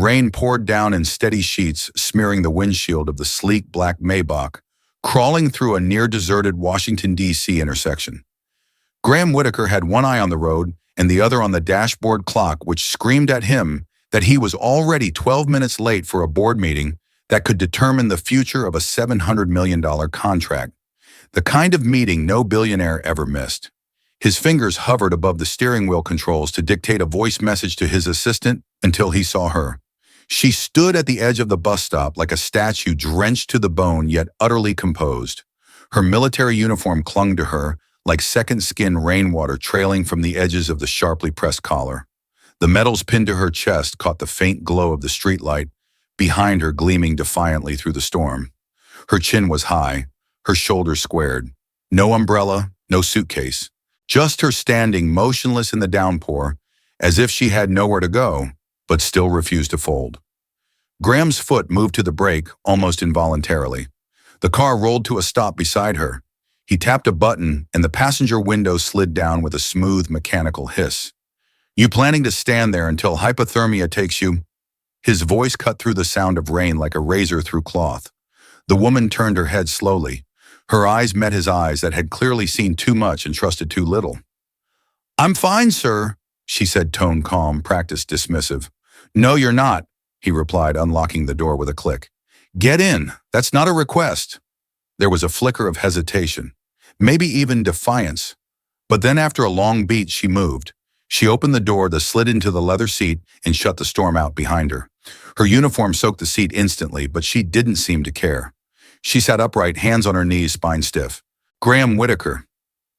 rain poured down in steady sheets, smearing the windshield of the sleek black Maybach, crawling through a near-deserted Washington, D.C. intersection. Graham Whitaker had one eye on the road and the other on the dashboard clock, which screamed at him that he was already 12 minutes late for a board meeting that could determine the future of a $700 million contract, the kind of meeting no billionaire ever missed. His fingers hovered above the steering wheel controls to dictate a voice message to his assistant until he saw her. She stood at the edge of the bus stop like a statue drenched to the bone yet utterly composed. Her military uniform clung to her like second-skin rainwater trailing from the edges of the sharply pressed collar. The metals pinned to her chest caught the faint glow of the streetlight behind her, gleaming defiantly through the storm. Her chin was high, her shoulders squared. No umbrella, no suitcase. Just her standing motionless in the downpour, as if she had nowhere to go, but still refused to fold. Graham's foot moved to the brake almost involuntarily. The car rolled to a stop beside her. He tapped a button and the passenger window slid down with a smooth mechanical hiss. "You planning to stand there until hypothermia takes you?" His voice cut through the sound of rain like a razor through cloth. The woman turned her head slowly. Her eyes met his eyes that had clearly seen too much and trusted too little. "I'm fine, sir," she said, tone calm, practice dismissive. "No, you're not," he replied, unlocking the door with a click. "Get in. That's not a request." There was a flicker of hesitation, maybe even defiance. But then after a long beat, she moved. She opened the door that slid into the leather seat and shut the storm out behind her. Her uniform soaked the seat instantly, but she didn't seem to care. She sat upright, hands on her knees, spine stiff. "Graham Whitaker,"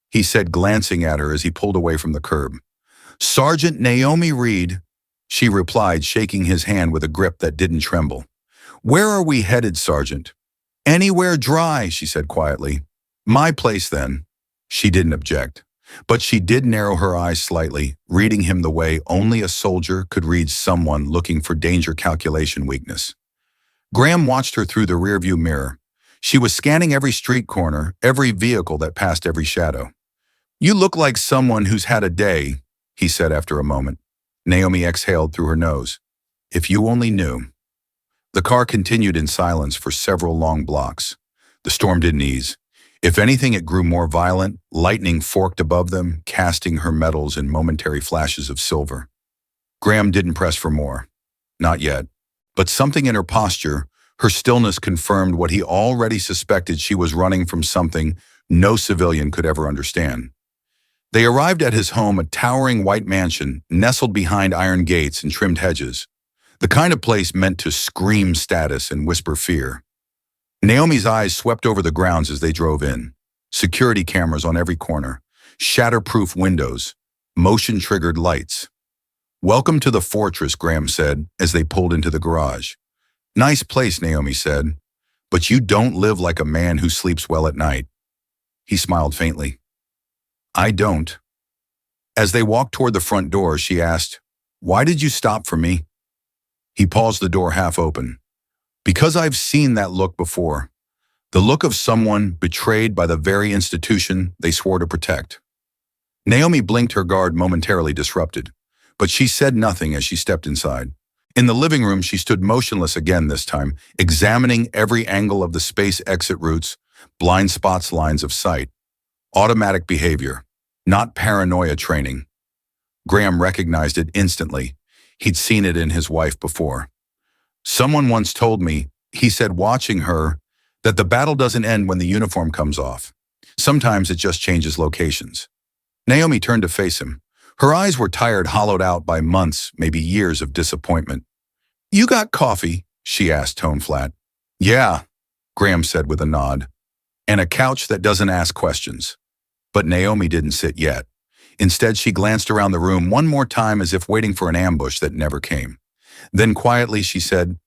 he said, glancing at her as he pulled away from the curb. "Sergeant Naomi Reed," she replied, shaking his hand with a grip that didn't tremble. "Where are we headed, Sergeant?" "Anywhere dry," she said quietly. "My place, then." She didn't object, but she did narrow her eyes slightly, reading him the way only a soldier could read someone looking for danger calculation weakness. Graham watched her through the rearview mirror. She was scanning every street corner, every vehicle that passed every shadow. "You look like someone who's had a day," he said after a moment. Naomi exhaled through her nose. "If you only knew." The car continued in silence for several long blocks. The storm didn't ease. If anything, it grew more violent. Lightning forked above them, casting her metals in momentary flashes of silver. Graham didn't press for more. Not yet. But something in her posture, her stillness, confirmed what he already suspected: she was running from something no civilian could ever understand. They arrived at his home, a towering white mansion, nestled behind iron gates and trimmed hedges. The kind of place meant to scream status and whisper fear. Naomi's eyes swept over the grounds as they drove in. Security cameras on every corner, shatterproof windows, motion-triggered lights. "Welcome to the fortress," Graham said as they pulled into the garage. "Nice place," Naomi said, "but you don't live like a man who sleeps well at night." He smiled faintly. "I don't." As they walked toward the front door, she asked, "Why did you stop for me?" He paused, the door half open. "Because I've seen that look before. The look of someone betrayed by the very institution they swore to protect." Naomi blinked, her guard momentarily disrupted, but she said nothing as she stepped inside. In the living room, she stood motionless again this time, examining every angle of the space exit routes, blind spots, lines of sight. Automatic behavior, not paranoia training. Graham recognized it instantly. He'd seen it in his wife before. "Someone once told me," he said, watching her, "that the battle doesn't end when the uniform comes off. Sometimes it just changes locations." Naomi turned to face him. Her eyes were tired, hollowed out by months, maybe years of disappointment. "You got coffee?" she asked, tone flat. "Yeah," Graham said with a nod. "And a couch that doesn't ask questions." But Naomi didn't sit yet. Instead, she glanced around the room one more time as if waiting for an ambush that never came. Then quietly she said,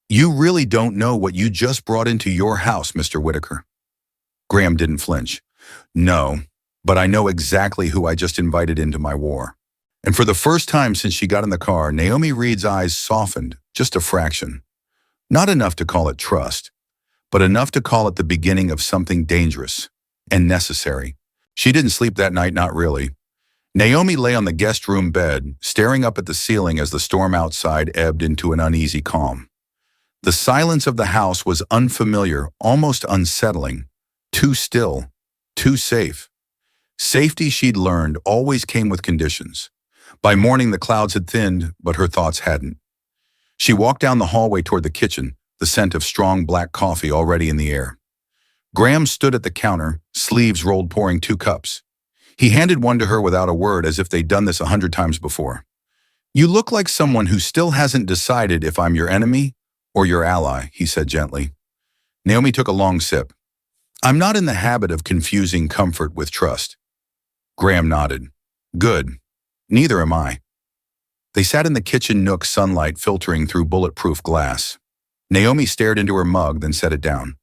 "You really don't know what you just brought into your house, Mr. Whitaker." Graham didn't flinch. "No, but I know exactly who I just invited into my war." And for the first time since she got in the car, Naomi Reed's eyes softened, just a fraction. Not enough to call it trust, but enough to call it the beginning of something dangerous and necessary. She didn't sleep that night, not really. Naomi lay on the guest room bed, staring up at the ceiling as the storm outside ebbed into an uneasy calm. The silence of the house was unfamiliar, almost unsettling. Too still, too safe. Safety, she'd learned, always came with conditions. By morning, the clouds had thinned, but her thoughts hadn't. She walked down the hallway toward the kitchen, the scent of strong black coffee already in the air. Graham stood at the counter, sleeves rolled, pouring 2 cups. He handed one to her without a word, as if they'd done this 100 times before. "You look like someone who still hasn't decided if I'm your enemy or your ally," he said gently. Naomi took a long sip. "I'm not in the habit of confusing comfort with trust." Graham nodded. "Good. Neither am I." They sat in the kitchen nook, sunlight filtering through bulletproof glass. Naomi stared into her mug, then set it down.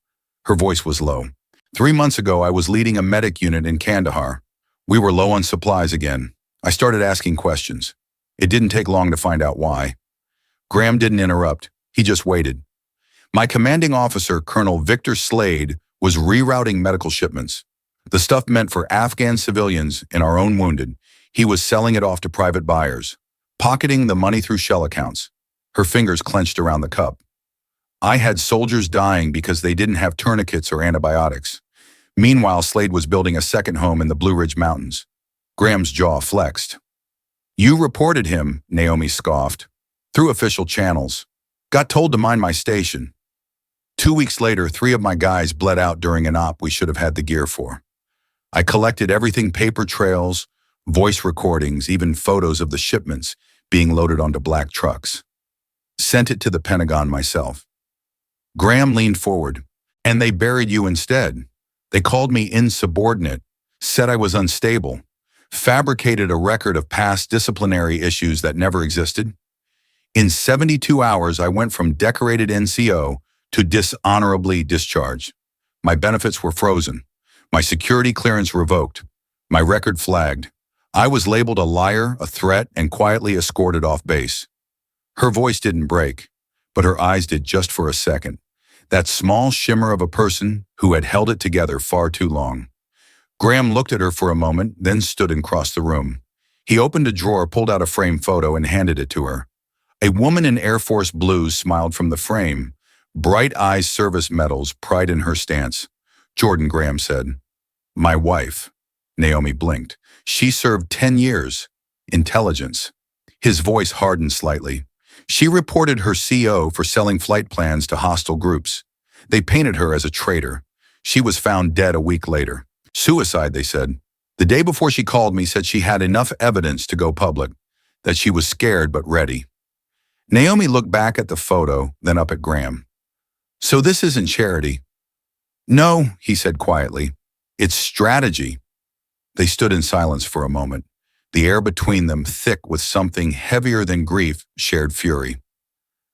Her voice was low. 3 months ago, I was leading a medic unit in Kandahar. We were low on supplies again. I started asking questions. It didn't take long to find out why. Graham didn't interrupt. He just waited. My commanding officer, Colonel Victor Slade, was rerouting medical shipments. The stuff meant for Afghan civilians and our own wounded. He was selling it off to private buyers, pocketing the money through shell accounts. Her fingers clenched around the cup. I had soldiers dying because they didn't have tourniquets or antibiotics. Meanwhile, Slade was building a second home in the Blue Ridge Mountains. Graham's jaw flexed. "You reported him," Naomi scoffed. "Through official channels. Got told to mind my station. 2 weeks later, 3 of my guys bled out during an op we should have had the gear for. I collected everything: paper trails, voice recordings, even photos of the shipments being loaded onto black trucks. Sent it to the Pentagon myself." Graham leaned forward. "And they buried you instead. They called me insubordinate, said I was unstable, fabricated a record of past disciplinary issues that never existed. In 72 hours, I went from decorated NCO to dishonorably discharged. My benefits were frozen. My security clearance revoked. My record flagged. I was labeled a liar, a threat, and quietly escorted off base." Her voice didn't break, but her eyes did, just for a second. That small shimmer of a person who had held it together far too long. Graham looked at her for a moment, then stood and crossed the room. He opened a drawer, pulled out a framed photo, and handed it to her. A woman in Air Force blues smiled from the frame. Bright eyes, service medals, pride in her stance. "Jordan," Graham said. "My wife." Naomi blinked. "She served 10 years. Intelligence." His voice hardened slightly. "She reported her CO for selling flight plans to hostile groups. They painted her as a traitor. She was found dead a week later. Suicide, they said. The day before she called me, said she had enough evidence to go public, that she was scared but ready." Naomi looked back at the photo, then up at Graham. "So this isn't charity?" "No," he said quietly. "It's strategy." They stood in silence for a moment, the air between them thick with something heavier than grief, shared fury.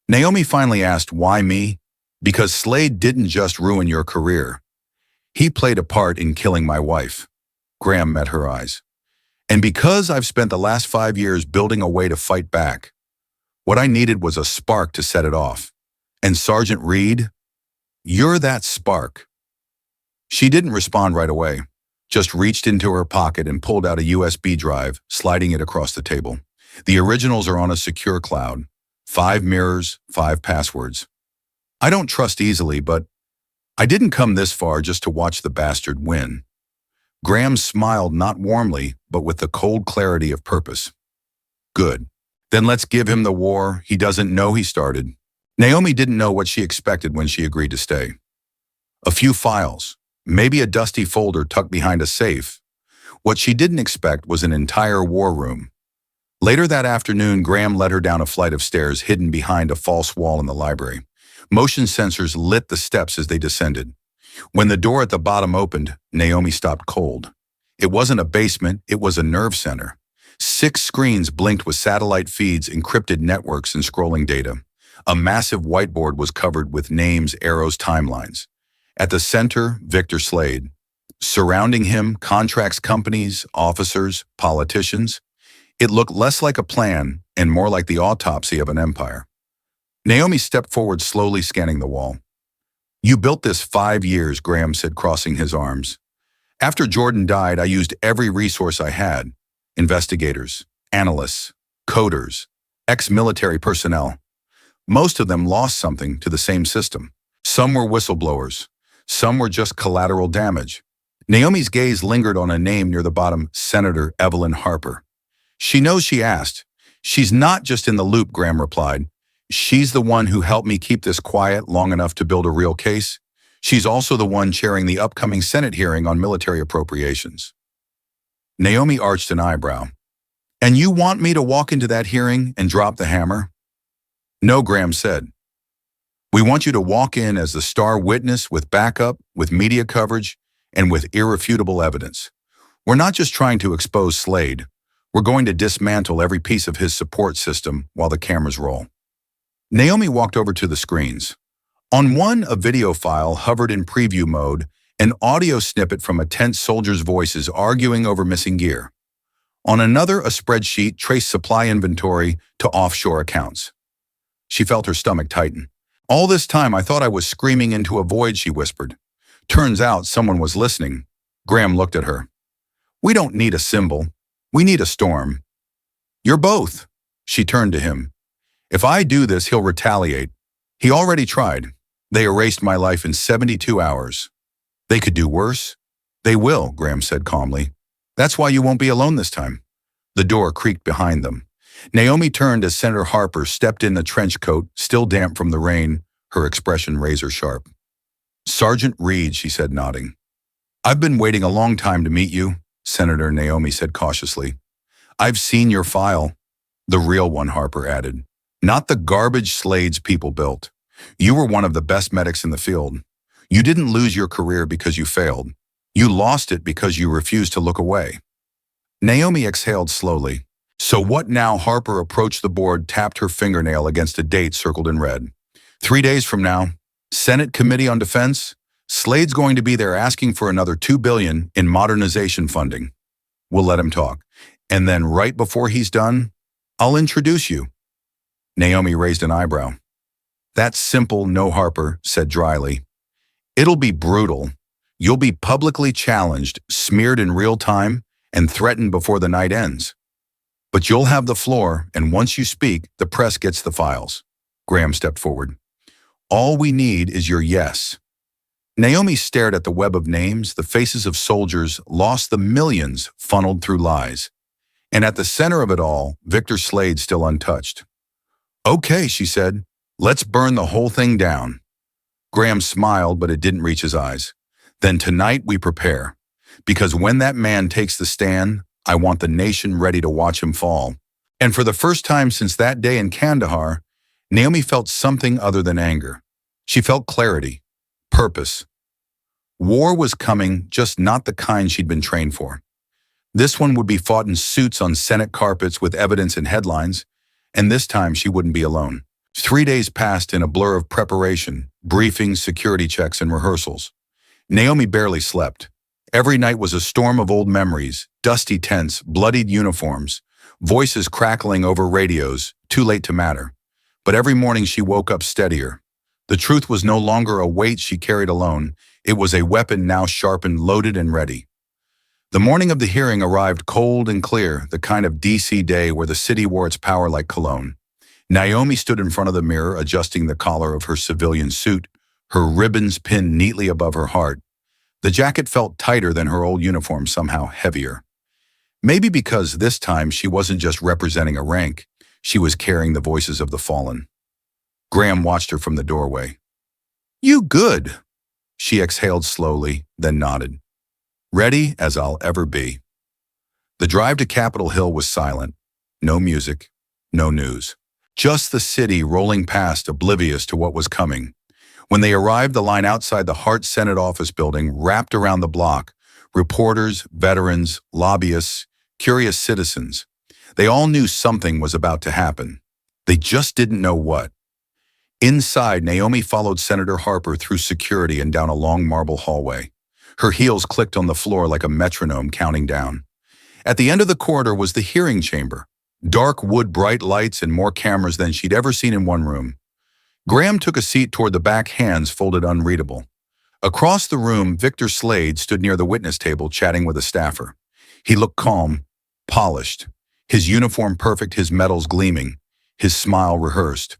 Naomi finally asked, "Why me?" "Because Slade didn't just ruin your career. He played a part in killing my wife." Graham met her eyes. "And because I've spent the last 5 years building a way to fight back. What I needed was a spark to set it off. And Sergeant Reed, you're that spark." She didn't respond right away, just reached into her pocket and pulled out a USB drive, sliding it across the table. The originals are on a secure cloud. 5 mirrors, 5 passwords. "I don't trust easily, but I didn't come this far just to watch the bastard win." Graham smiled, not warmly, but with the cold clarity of purpose. "Good. Then let's give him the war he doesn't know he started." Naomi didn't know what she expected when she agreed to stay. A few files, maybe a dusty folder tucked behind a safe. What she didn't expect was an entire war room. Later that afternoon, Graham led her down a flight of stairs hidden behind a false wall in the library. Motion sensors lit the steps as they descended. When the door at the bottom opened, Naomi stopped cold. It wasn't a basement, it was a nerve center. 6 screens blinked with satellite feeds, encrypted networks, and scrolling data. A massive whiteboard was covered with names, arrows, timelines. At the center, Victor Slade. Surrounding him, contracts, companies, officers, politicians. It looked less like a plan and more like the autopsy of an empire. Naomi stepped forward, slowly scanning the wall. "You built this 5 years," Graham said, crossing his arms. "After Jordan died, I used every resource I had. investigators, analysts, coders, ex-military personnel. Most of them lost something to the same system. Some were whistleblowers. Some were just collateral damage. Naomi's gaze lingered on a name near the bottom, Senator Evelyn Harper. She knows she asked. She's not just in the loop, Graham replied. She's the one who helped me keep this quiet long enough to build a real case. She's also the one chairing the upcoming Senate hearing on military appropriations. Naomi arched an eyebrow. And you want me to walk into that hearing and drop the hammer? No, Graham said. We want you to walk in as the star witness with backup, with media coverage, and with irrefutable evidence. We're not just trying to expose Slade. We're going to dismantle every piece of his support system while the cameras roll. Naomi walked over to the screens. On one, a video file hovered in preview mode, an audio snippet from a tense soldier's voices arguing over missing gear. On another, a spreadsheet traced supply inventory to offshore accounts. She felt her stomach tighten. All this time, I thought I was screaming into a void, she whispered. Turns out someone was listening. Graham looked at her. We don't need a symbol. We need a storm. You're both. She turned to him. If I do this, he'll retaliate. He already tried. They erased my life in 72 hours. They could do worse. They will, Graham said calmly. That's why you won't be alone this time. The door creaked behind them. Naomi turned as Senator Harper stepped in the trench coat, still damp from the rain, her expression razor sharp. Sergeant Reed, she said, nodding. I've been waiting a long time to meet you, Senator, Naomi said cautiously. I've seen your file. The real one, Harper added. Not the garbage Slade's people built. You were one of the best medics in the field. You didn't lose your career because you failed. You lost it because you refused to look away. Naomi exhaled slowly. So what now? Harper approached the board, tapped her fingernail against a date circled in red. 3 days from now, Senate Committee on Defense, Slade's going to be there asking for another $2 billion in modernization funding. We'll let him talk. And then right before he's done, I'll introduce you. Naomi raised an eyebrow. That's simple, no, Harper said dryly. It'll be brutal. You'll be publicly challenged, smeared in real time, and threatened before the night ends. But you'll have the floor, and once you speak, the press gets the files. Graham stepped forward. All we need is your yes. Naomi stared at the web of names, the faces of soldiers, lost the millions funneled through lies. And at the center of it all, Victor Slade still untouched. Okay, she said, let's burn the whole thing down. Graham smiled, but it didn't reach his eyes. Then tonight we prepare. Because when that man takes the stand, I want the nation ready to watch him fall. And for the first time since that day in Kandahar, Naomi felt something other than anger. She felt clarity, purpose. War was coming, just not the kind she'd been trained for. This one would be fought in suits on Senate carpets with evidence and headlines, and this time she wouldn't be alone. 3 days passed in a blur of preparation, briefings, security checks, and rehearsals. Naomi barely slept. Every night was a storm of old memories, dusty tents, bloodied uniforms, voices crackling over radios, too late to matter. But every morning she woke up steadier. The truth was no longer a weight she carried alone. It was a weapon now sharpened, loaded, and ready. The morning of the hearing arrived cold and clear, the kind of DC day where the city wore its power like cologne. Naomi stood in front of the mirror, adjusting the collar of her civilian suit, her ribbons pinned neatly above her heart. The jacket felt tighter than her old uniform, somehow heavier. Maybe because this time she wasn't just representing a rank, she was carrying the voices of the fallen. Graham watched her from the doorway. You good? She exhaled slowly, then nodded. Ready as I'll ever be. The drive to Capitol Hill was silent. No music, no news. Just the city rolling past, oblivious to what was coming. When they arrived, the line outside the Hart Senate office building wrapped around the block. Reporters, veterans, lobbyists, curious citizens. They all knew something was about to happen. They just didn't know what. Inside, Naomi followed Senator Harper through security and down a long marble hallway. Her heels clicked on the floor like a metronome counting down. At the end of the corridor was the hearing chamber. Dark wood, bright lights, and more cameras than she'd ever seen in one room. Graham took a seat toward the back, hands folded unreadable. Across the room, Victor Slade stood near the witness table chatting with a staffer. He looked calm, polished, his uniform perfect, his medals gleaming, his smile rehearsed.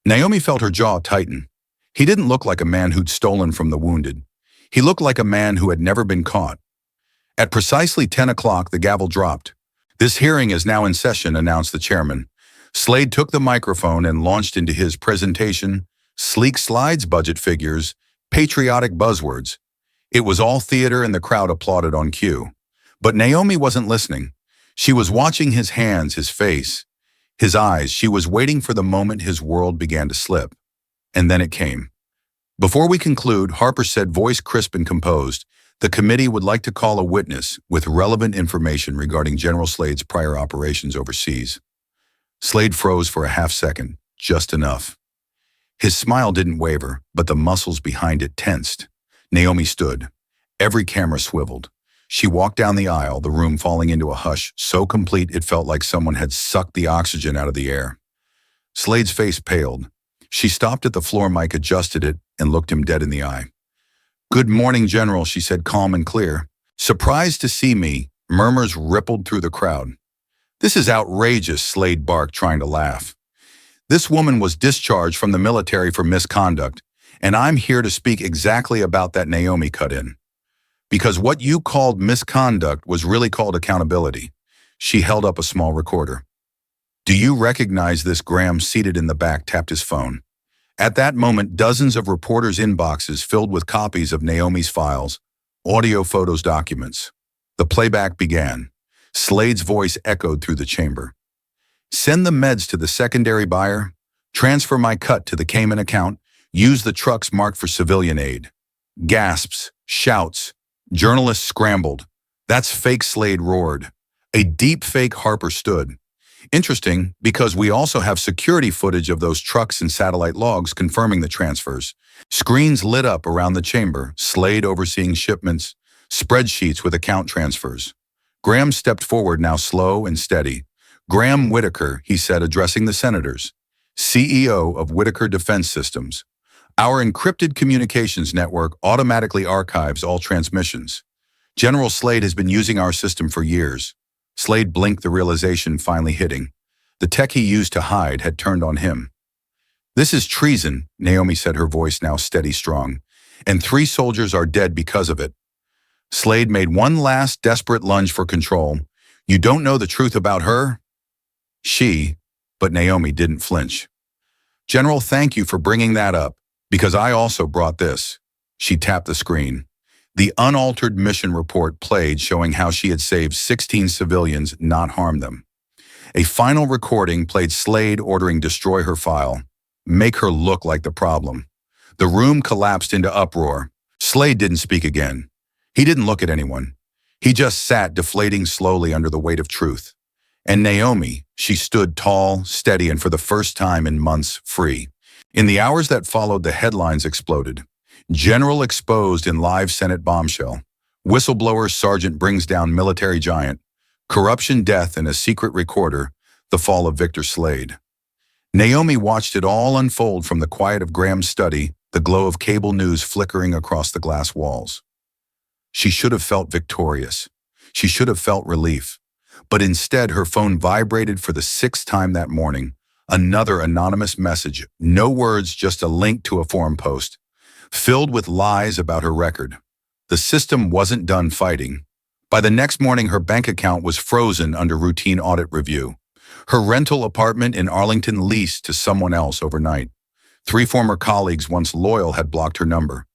Naomi felt her jaw tighten. He didn't look like a man who'd stolen from the wounded. He looked like a man who had never been caught. At precisely 10 o'clock, the gavel dropped. "This hearing is now in session," announced the chairman. Slade took the microphone and launched into his presentation, sleek slides, budget figures, patriotic buzzwords. It was all theater and the crowd applauded on cue. But Naomi wasn't listening. She was watching his hands, his face, his eyes. She was waiting for the moment his world began to slip. And then it came. "Before we conclude," Harper said, voice crisp and composed, "the committee would like to call a witness with relevant information regarding General Slade's prior operations overseas." Slade froze for a half second, just enough. His smile didn't waver, but the muscles behind it tensed. Naomi stood. Every camera swiveled. She walked down the aisle, the room falling into a hush, so complete it felt like someone had sucked the oxygen out of the air. Slade's face paled. She stopped at the floor mic, adjusted it, and looked him dead in the eye. "Good morning, General," she said, calm and clear. "Surprised to see me," murmurs rippled through the crowd. "This is outrageous," Slade barked, trying to laugh. "This woman was discharged from the military for misconduct, and I'm here to speak exactly about that," Naomi cut in. "Because what you called misconduct was really called accountability." She held up a small recorder. "Do you recognize this?" Graham, seated in the back, tapped his phone. At that moment, dozens of reporters' inboxes filled with copies of Naomi's files, audio, photos, documents. The playback began. Slade's voice echoed through the chamber. "Send the meds to the secondary buyer. Transfer my cut to the Cayman account. Use the trucks marked for civilian aid." Gasps, shouts. Journalists scrambled. "That's fake," Slade roared. "A deep fake," Harper stood. "Interesting, because we also have security footage of those trucks and satellite logs confirming the transfers." Screens lit up around the chamber, Slade overseeing shipments, spreadsheets with account transfers. Graham stepped forward, now slow and steady. "Graham Whitaker," he said, addressing the senators, "CEO of Whitaker Defense Systems. Our encrypted communications network automatically archives all transmissions. General Slade has been using our system for years." Slade blinked, the realization finally hitting. The tech he used to hide had turned on him. "This is treason," Naomi said, her voice now steady, strong. "And 3 soldiers are dead because of it." Slade made one last desperate lunge for control. "You don't know the truth about her?" But Naomi didn't flinch. "General, thank you for bringing that up, because I also brought this." She tapped the screen. The unaltered mission report played, showing how she had saved 16 civilians, not harmed them. A final recording played, Slade ordering destroy her file. Make her look like the problem. The room collapsed into uproar. Slade didn't speak again. He didn't look at anyone. He just sat, deflating slowly under the weight of truth. And Naomi, she stood tall, steady, and for the first time in months, free. In the hours that followed, the headlines exploded. General exposed in live Senate bombshell. Whistleblower sergeant brings down military giant. Corruption, death, and a secret recorder. The fall of Victor Slade. Naomi watched it all unfold from the quiet of Graham's study, the glow of cable news flickering across the glass walls. She should have felt victorious. She should have felt relief. But instead, her phone vibrated for the 6th time that morning. Another anonymous message. No words, just a link to a forum post, filled with lies about her record. The system wasn't done fighting. By the next morning, her bank account was frozen under routine audit review. Her rental apartment in Arlington leased to someone else overnight. 3 former colleagues, once loyal, had blocked her number.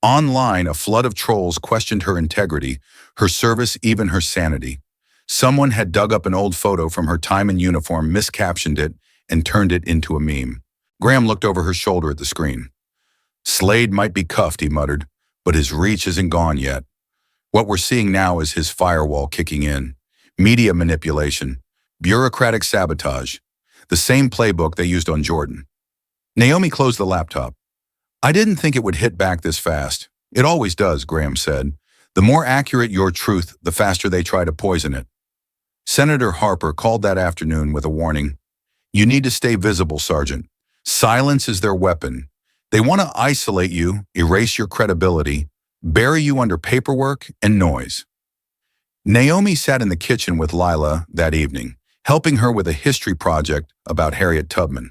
Online, a flood of trolls questioned her integrity, her service, even her sanity. Someone had dug up an old photo from her time in uniform, miscaptioned it, and turned it into a meme. Graham looked over her shoulder at the screen. "Slade might be cuffed," he muttered, "but his reach isn't gone yet. What we're seeing now is his firewall kicking in. Media manipulation, bureaucratic sabotage, the same playbook they used on Jordan." Naomi closed the laptop. "I didn't think it would hit back this fast." "It always does," Graham said. "The more accurate your truth, the faster they try to poison it." Senator Harper called that afternoon with a warning. "You need to stay visible, Sergeant. Silence is their weapon. They want to isolate you, erase your credibility, bury you under paperwork and noise." Naomi sat in the kitchen with Lila that evening, helping her with a history project about Harriet Tubman.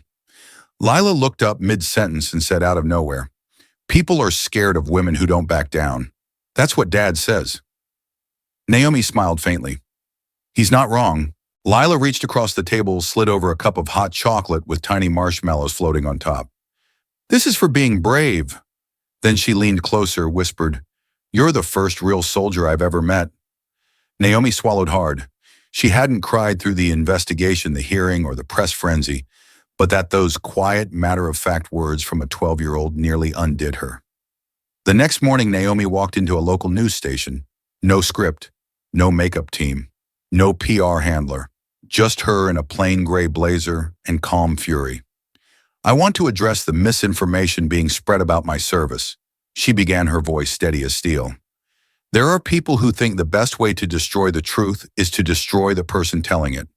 Lila looked up mid-sentence and said out of nowhere, "People are scared of women who don't back down. That's what Dad says." Naomi smiled faintly. "He's not wrong." Lila reached across the table, slid over a cup of hot chocolate with tiny marshmallows floating on top. "This is for being brave." Then she leaned closer, whispered, "You're the first real soldier I've ever met." Naomi swallowed hard. She hadn't cried through the investigation, the hearing, or the press frenzy, but those quiet, matter-of-fact words from a 12-year-old nearly undid her. The next morning, Naomi walked into a local news station. No script, no makeup team, no PR handler, just her in a plain gray blazer and calm fury. "I want to address the misinformation being spread about my service," she began, her voice steady as steel. "There are people who think the best way to destroy the truth is to destroy the person telling it.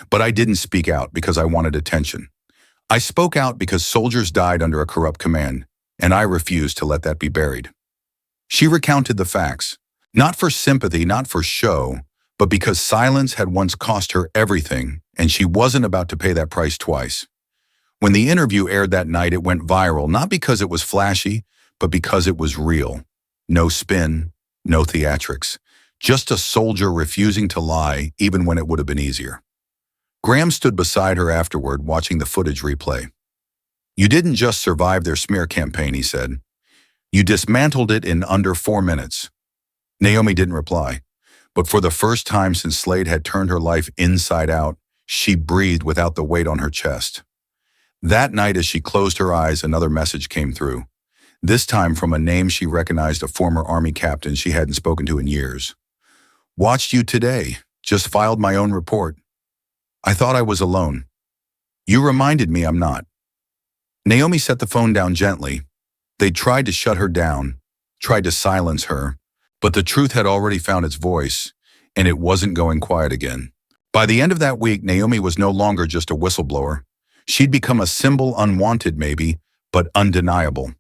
But I didn't speak out because I wanted attention. I spoke out because soldiers died under a corrupt command, and I refused to let that be buried." She recounted the facts, not for sympathy, not for show, but because silence had once cost her everything, and she wasn't about to pay that price twice. When the interview aired that night, it went viral, not because it was flashy, but because it was real. No spin, no theatrics, just a soldier refusing to lie even when it would have been easier. Graham stood beside her afterward, watching the footage replay. "You didn't just survive their smear campaign," he said. "You dismantled it in under 4 minutes." Naomi didn't reply, but for the first time since Slade had turned her life inside out, she breathed without the weight on her chest. That night, as she closed her eyes, another message came through. This time from a name she recognized, a former Army captain she hadn't spoken to in years. "Watched you today. Just filed my own report. I thought I was alone. You reminded me I'm not." Naomi set the phone down gently. They tried to shut her down, tried to silence her, but the truth had already found its voice, and it wasn't going quiet again. By the end of that week, Naomi was no longer just a whistleblower. She'd become a symbol, unwanted maybe, but undeniable.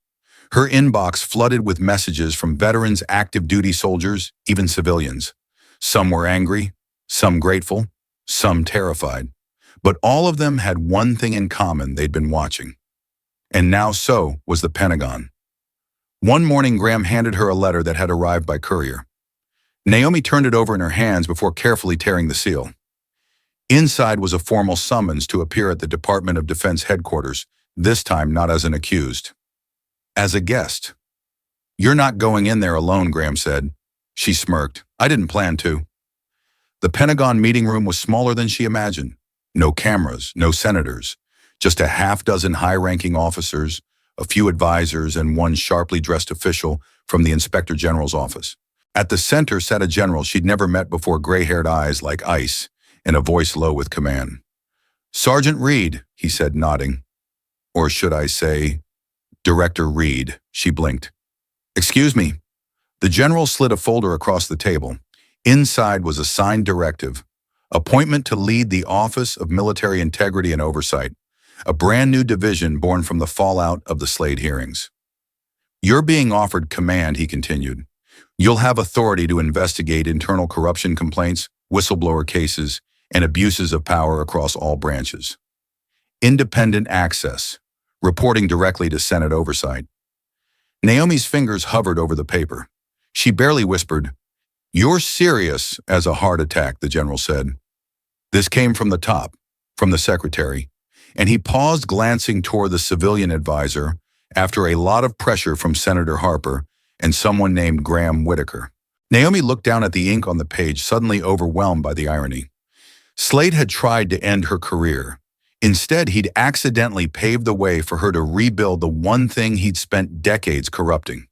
Her inbox flooded with messages from veterans, active duty soldiers, even civilians. Some were angry, some grateful, some terrified. But all of them had one thing in common: they'd been watching. And now so was the Pentagon. One morning, Graham handed her a letter that had arrived by courier. Naomi turned it over in her hands before carefully tearing the seal. Inside was a formal summons to appear at the Department of Defense headquarters, this time not as an accused, as a guest. "You're not going in there alone," Graham said. She smirked. "I didn't plan to." The Pentagon meeting room was smaller than she imagined. No cameras, no senators, just a half-dozen high-ranking officers, a few advisors, and one sharply dressed official from the Inspector General's office. At the center sat a general she'd never met before, gray-haired eyes like ice, and a voice low with command. "Sergeant Reed," he said, nodding. "Or should I say, Director Reed," she blinked. "Excuse me." The general slid a folder across the table. Inside was a signed directive, appointment to lead the Office of Military Integrity and Oversight, a brand new division born from the fallout of the Slade hearings. "You're being offered command," he continued. "You'll have authority to investigate internal corruption complaints, whistleblower cases, and abuses of power across all branches. Independent access, reporting directly to Senate oversight." Naomi's fingers hovered over the paper. She barely whispered, "You're serious as a heart attack," the general said. This came from the top, from the secretary, and he paused, glancing toward the civilian advisor after a lot of pressure from Senator Harper and someone named Graham Whitaker. Naomi looked down at the ink on the page, suddenly overwhelmed by the irony. Slade had tried to end her career. Instead, he'd accidentally paved the way for her to rebuild the one thing he'd spent decades corrupting.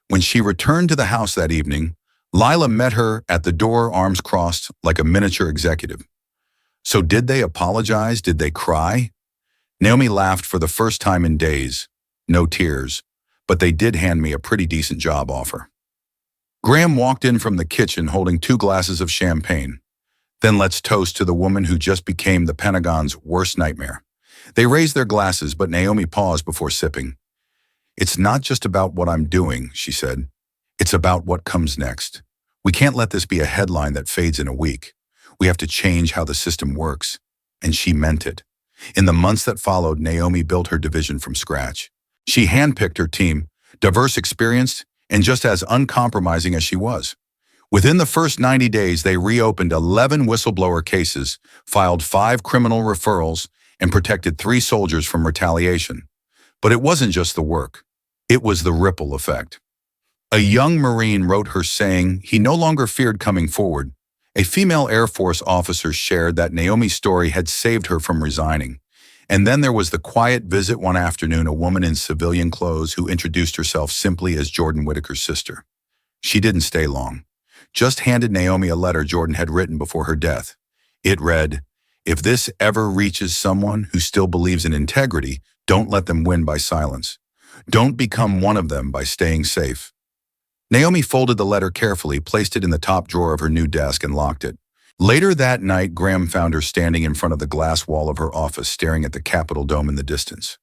When she returned to the house that evening, Lila met her at the door, arms crossed, like a miniature executive. "So did they apologize? Did they cry?" Naomi laughed for the first time in days. No tears, but they did hand me a pretty decent job offer. Graham walked in from the kitchen holding 2 glasses of champagne. "Then let's toast to the woman who just became the Pentagon's worst nightmare." They raised their glasses, but Naomi paused before sipping. "It's not just about what I'm doing," she said. "It's about what comes next. We can't let this be a headline that fades in a week. We have to change how the system works. And she meant it. In the months that followed, Naomi built her division from scratch. She handpicked her team, diverse, experienced, and just as uncompromising as she was. Within the first 90 days, they reopened 11 whistleblower cases, filed 5 criminal referrals, and protected 3 soldiers from retaliation. But it wasn't just the work. It was the ripple effect. A young Marine wrote her saying he no longer feared coming forward. A female Air Force officer shared that Naomi's story had saved her from resigning. And then there was the quiet visit one afternoon, a woman in civilian clothes who introduced herself simply as Jordan Whitaker's sister. She didn't stay long. Just handed Naomi a letter Jordan had written before her death. It read, "If this ever reaches someone who still believes in integrity, don't let them win by silence. Don't become one of them by staying safe." Naomi folded the letter carefully, placed it in the top drawer of her new desk, and locked it. Later that night, Graham found her standing in front of the glass wall of her office, staring at the Capitol dome in the distance.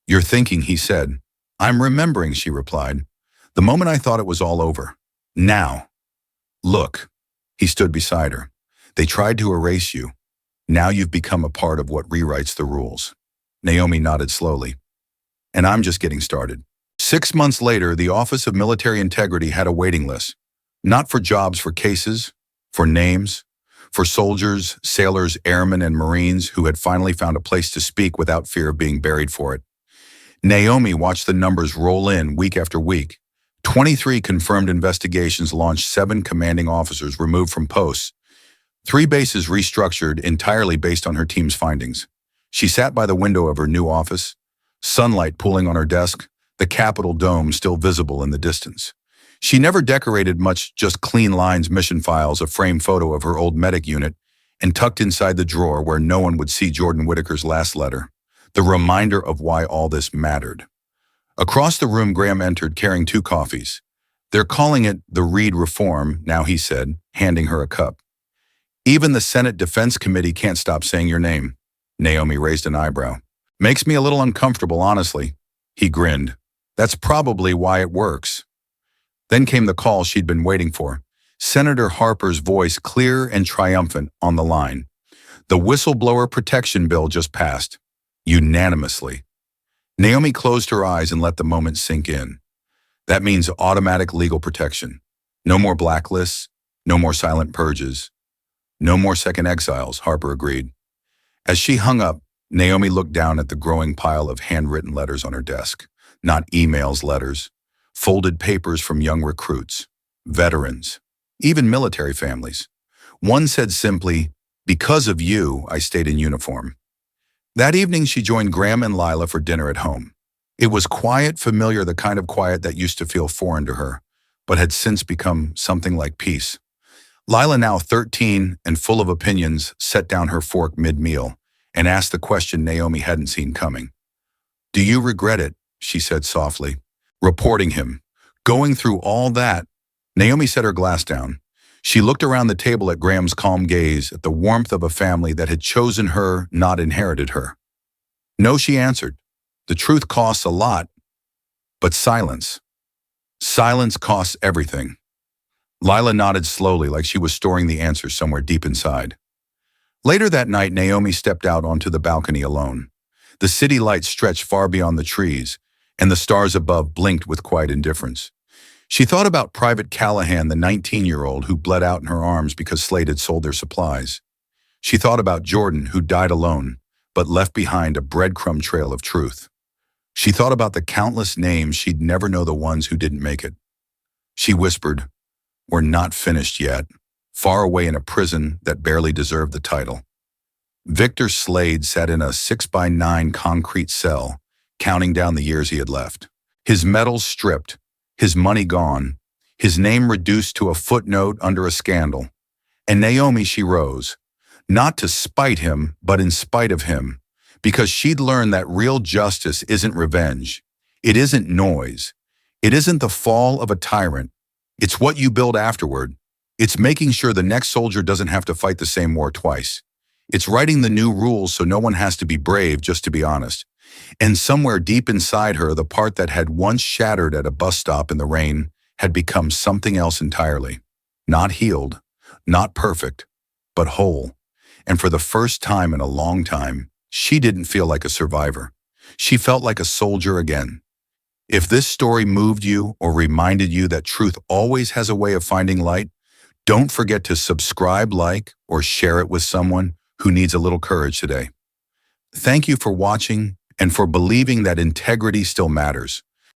"You're thinking," he said. "I'm remembering," she replied. "The moment I thought it was all over. Now. Look." He stood beside her. "They tried to erase you. Now you've become a part of what rewrites the rules." Naomi nodded slowly. "And I'm just getting started." 6 months later, the Office of Military Integrity had a waiting list. Not for jobs, for cases, for names, for soldiers, sailors, airmen, and Marines who had finally found a place to speak without fear of being buried for it. Naomi watched the numbers roll in week after week. 23 confirmed investigations launched, 7 commanding officers removed from posts, 3 bases restructured entirely based on her team's findings. She sat by the window of her new office, sunlight pooling on her desk, the Capitol dome still visible in the distance. She never decorated much, just clean lines, mission files, a framed photo of her old medic unit, and tucked inside the drawer where no one would see Jordan Whitaker's last letter, the reminder of why all this mattered. Across the room, Graham entered carrying 2 coffees. "They're calling it the Reed Reform now," he said, handing her a cup. "Even the Senate Defense Committee can't stop saying your name." Naomi raised an eyebrow. "Makes me a little uncomfortable, honestly." He grinned. "That's probably why it works." Then came the call she'd been waiting for. Senator Harper's voice, clear and triumphant, on the line. The whistleblower protection bill just passed. Unanimously. Naomi closed her eyes and let the moment sink in. That means automatic legal protection. No more blacklists, no more silent purges, no more second exiles, Harper agreed. As she hung up, Naomi looked down at the growing pile of handwritten letters on her desk. Not emails, letters. Folded papers from young recruits, veterans, even military families. One said simply, "Because of you, I stayed in uniform." That evening, she joined Graham and Lila for dinner at home. It was quiet, familiar, the kind of quiet that used to feel foreign to her, but had since become something like peace. Lila, now 13 and full of opinions, set down her fork mid-meal and asked the question Naomi hadn't seen coming. "Do you regret it?" she said softly. "Reporting him. Going through all that." Naomi set her glass down. She looked around the table at Graham's calm gaze, at the warmth of a family that had chosen her, not inherited her. "No," she answered. "The truth costs a lot. But silence. Silence costs everything." Lila nodded slowly, like she was storing the answer somewhere deep inside. Later that night, Naomi stepped out onto the balcony alone. The city lights stretched far beyond the trees, and the stars above blinked with quiet indifference. She thought about Private Callahan, the 19-year-old who bled out in her arms because Slade had sold their supplies. She thought about Jordan, who died alone, but left behind a breadcrumb trail of truth. She thought about the countless names she'd never know, the ones who didn't make it. She whispered, "We're not finished yet," far away in a prison that barely deserved the title. Victor Slade sat in a 6x9 concrete cell, counting down the years he had left. His medals stripped, his money gone, his name reduced to a footnote under a scandal. And Naomi, she rose, not to spite him, but in spite of him, because she'd learned that real justice isn't revenge. It isn't noise. It isn't the fall of a tyrant. It's what you build afterward. It's making sure the next soldier doesn't have to fight the same war twice. It's writing the new rules so no one has to be brave just to be honest. And somewhere deep inside her, the part that had once shattered at a bus stop in the rain had become something else entirely. Not healed, not perfect, but whole. And for the first time in a long time, she didn't feel like a survivor. She felt like a soldier again. If this story moved you or reminded you that truth always has a way of finding light, don't forget to subscribe, like, or share it with someone who needs a little courage today. Thank you for watching and for believing that integrity still matters.